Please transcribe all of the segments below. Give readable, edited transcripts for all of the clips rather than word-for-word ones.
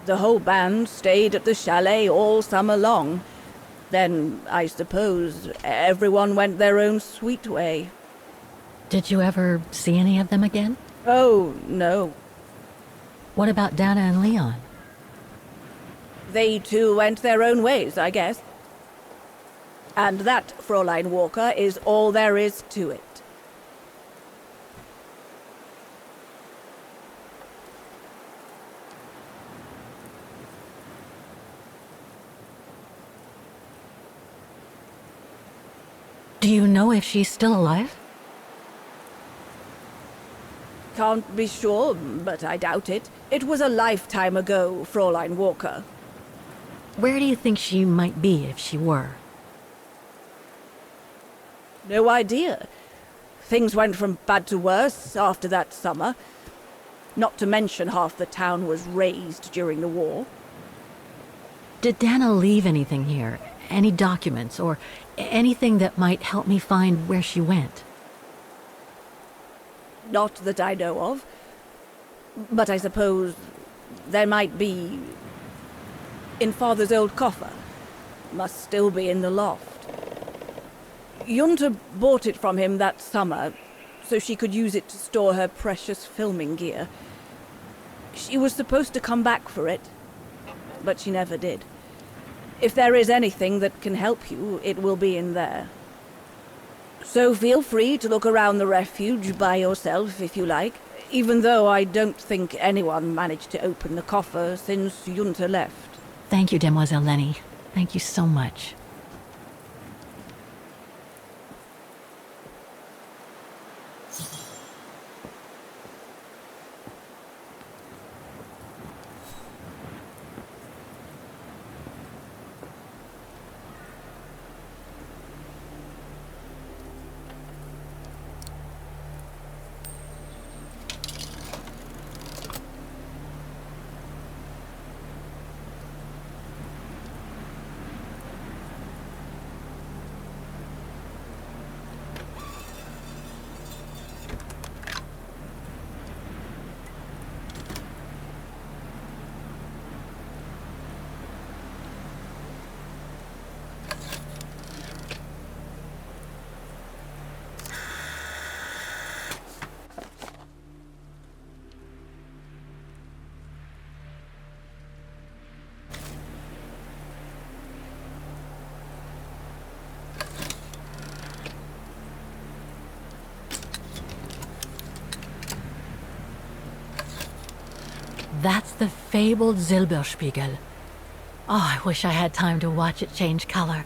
The whole band stayed at the chalet all summer long. Then, I suppose, everyone went their own sweet way. Did you ever see any of them again? Oh, no. What about Dana and Leon? They too went their own ways, I guess. And that, Fräulein Walker, is all there is to it. Do you know if she's still alive? Can't be sure, but I doubt it. It was a lifetime ago, Fräulein Walker. Where do you think she might be if she were? No idea. Things went from bad to worse after that summer. Not to mention half the town was razed during the war. Did Dana leave anything here? Any documents or anything that might help me find where she went? Not that I know of. But I suppose there might be in Father's old coffer. Must still be in the loft. Junta bought it from him that summer, so she could use it to store her precious filming gear. She was supposed to come back for it, but she never did. If there is anything that can help you, it will be in there. So feel free to look around the refuge by yourself if you like, even though I don't think anyone managed to open the coffer since Junta left. Thank you, Demoiselle Leni. Thank you so much. That's the fabled Silberspiegel. Oh, I wish I had time to watch it change color.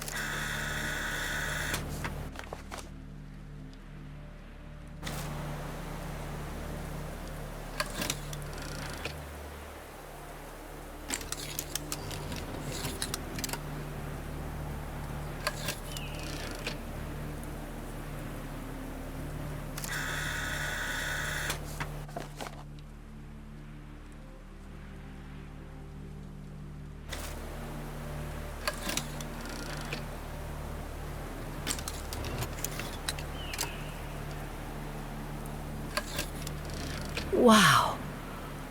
Wow,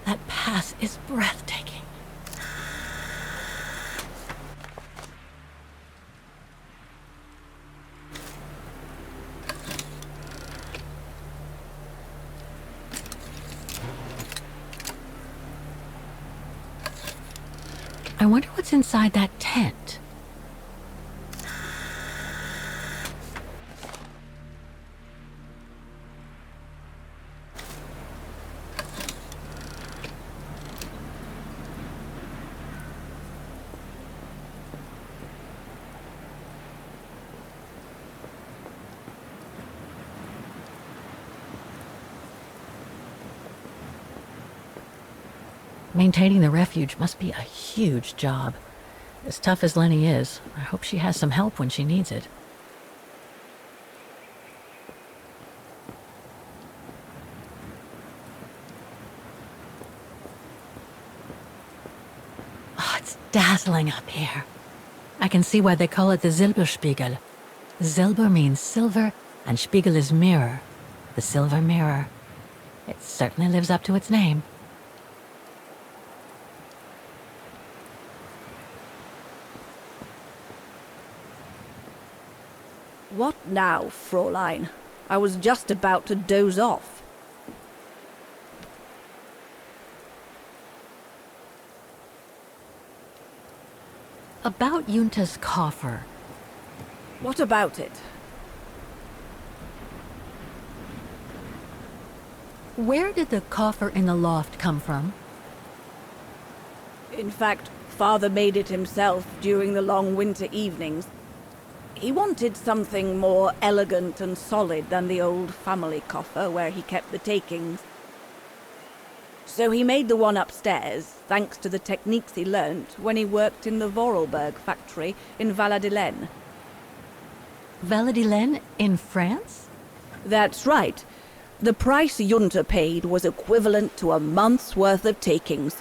that pass is breathtaking. I wonder what's inside that tent. Maintaining the refuge must be a huge job. As tough as Leni is, I hope she has some help when she needs it. Oh, it's dazzling up here. I can see why they call it the Silberspiegel. Silber means silver, and Spiegel is mirror. The silver mirror. It certainly lives up to its name. What now, Fräulein? I was just about to doze off. About Junta's coffer. What about it? Where did the coffer in the loft come from? In fact, Father made it himself during the long winter evenings. He wanted something more elegant and solid than the old family coffer where he kept the takings. So he made the one upstairs, thanks to the techniques he learnt when he worked in the Vorarlberg factory in Valladolid. Valladolid in France? That's right. The price Junta paid was equivalent to a month's worth of takings.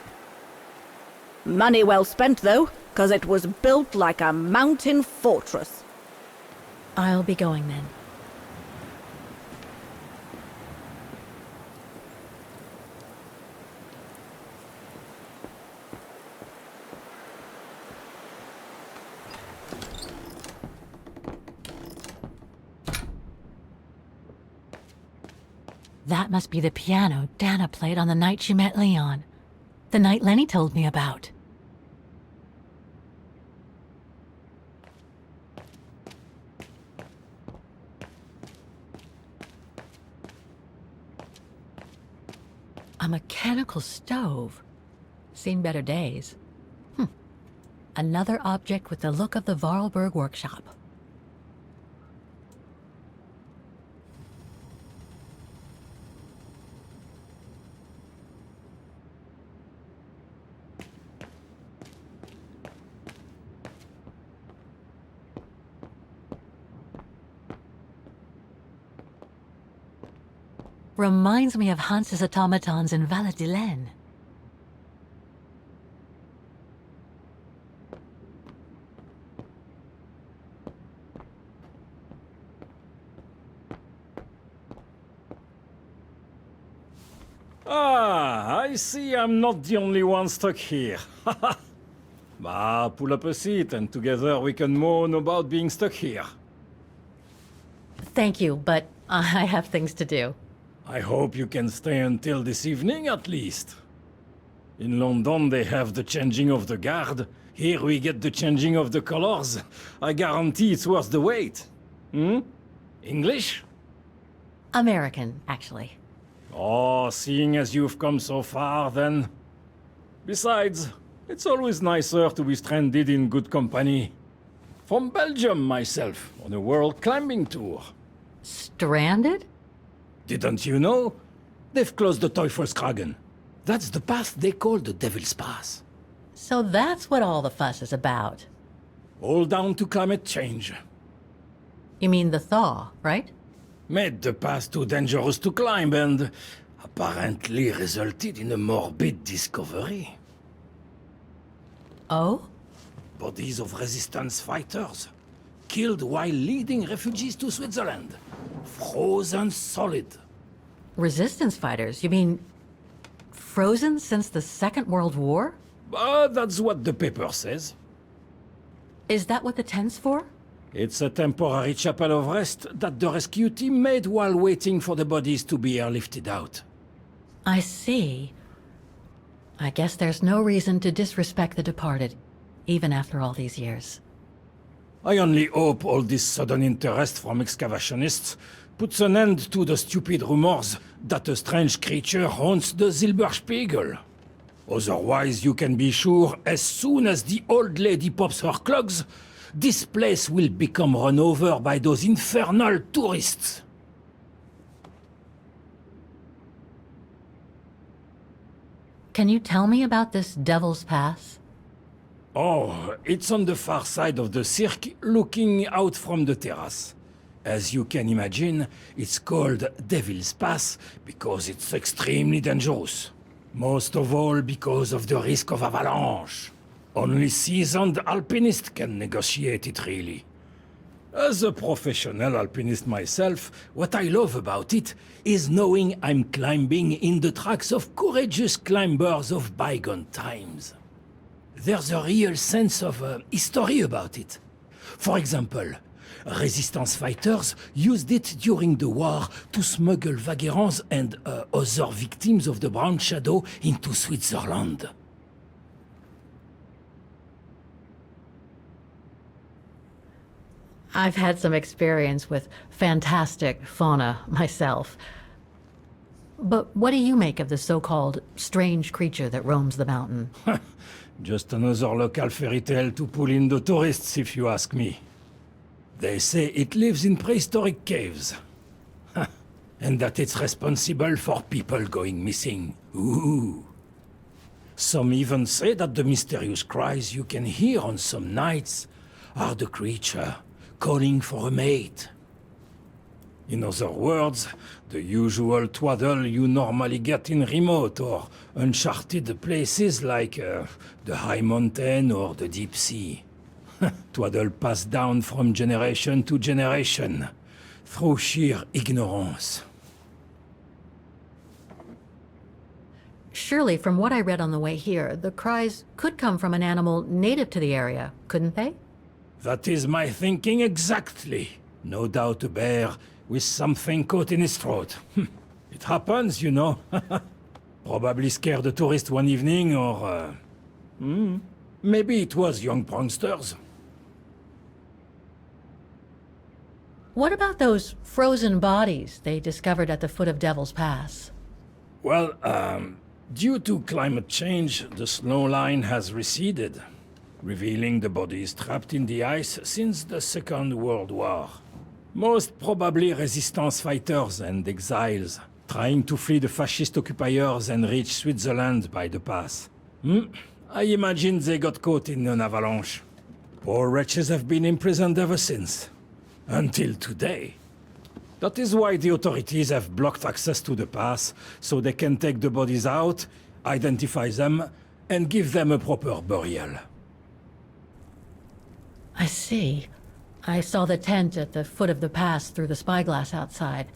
Money well spent, though, 'cause it was built like a mountain fortress. I'll be going then. That must be the piano Dana played on the night she met Leon. The night Leni told me about. A mechanical stove. Seen better days. Another object with the look of the Vorarlberg workshop. Reminds me of Hans's automatons in Valladolid. Ah, I see I'm not the only one stuck here. Bah, pull up a seat and together we can moan about being stuck here. Thank you, but I have things to do. I hope you can stay until this evening at least. In London they have the changing of the guard. Here we get the changing of the colors. I guarantee it's worth the wait. English? American, actually. Oh, seeing as you've come so far, then. Besides, it's always nicer to be stranded in good company. From Belgium, myself, on a world climbing tour. Stranded? Didn't you know? They've closed the Teufelskragen. That's the path they call the Devil's Pass. So that's what all the fuss is about. All down to climate change. You mean the thaw, right? Made the path too dangerous to climb and apparently resulted in a morbid discovery. Oh? Bodies of resistance fighters, killed while leading refugees to Switzerland. Frozen solid. Resistance fighters? You mean frozen since the Second World War? But that's what the paper says. Is that what the tent's for? It's a temporary chapel of rest that the rescue team made while waiting for the bodies to be airlifted out. I see. I guess there's no reason to disrespect the departed, even after all these years. I only hope all this sudden interest from excavationists puts an end to the stupid rumors that a strange creature haunts the Silberspiegel. Otherwise, you can be sure as soon as the old lady pops her clogs, this place will become run over by those infernal tourists. Can you tell me about this Devil's Pass? Oh, it's on the far side of the cirque, looking out from the terrace. As you can imagine, it's called Devil's Pass because it's extremely dangerous. Most of all because of the risk of avalanche. Only seasoned alpinists can negotiate it, really. As a professional alpinist myself, what I love about it is knowing I'm climbing in the tracks of courageous climbers of bygone times. There's a real sense of history about it. For example, Resistance fighters used it during the war to smuggle vagrants and other victims of the Brown Shadow into Switzerland. I've had some experience with fantastic fauna myself. But what do you make of the so-called strange creature that roams the mountain? Just another local fairy tale to pull in the tourists, if you ask me. They say it lives in prehistoric caves. And that it's responsible for people going missing. Ooh. Some even say that the mysterious cries you can hear on some nights are the creature calling for a mate. In other words, the usual twaddle you normally get in remote or uncharted places like the high mountain or the deep sea. Twaddle passed down from generation to generation, through sheer ignorance. Surely, from what I read on the way here, the cries could come from an animal native to the area, couldn't they? That is my thinking exactly. No doubt a bear with something caught in his throat. It happens, you know. Probably scared a tourist one evening, or... maybe it was young pranksters. What about those frozen bodies they discovered at the foot of Devil's Pass? Well, due to climate change, the snow line has receded, revealing the bodies trapped in the ice since the Second World War. Most probably resistance fighters and exiles, trying to flee the fascist occupiers and reach Switzerland by the pass. I imagine they got caught in an avalanche. Poor wretches have been imprisoned ever since. Until today. That is why the authorities have blocked access to the pass, so they can take the bodies out, identify them, and give them a proper burial. I see. I saw the tent at the foot of the pass through the spyglass outside.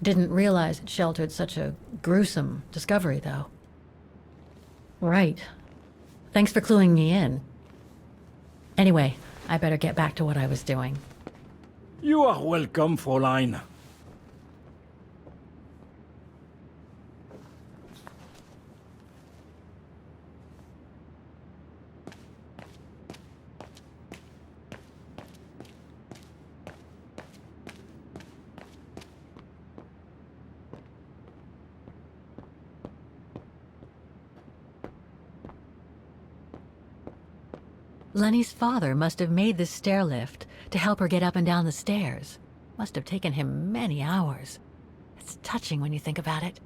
Didn't realize it sheltered such a gruesome discovery, though. Right. Thanks for cluing me in. Anyway, I better get back to what I was doing. You are welcome, Fräulein. Leni's father must have made this stair lift to help her get up and down the stairs. Must have taken him many hours. It's touching when you think about it.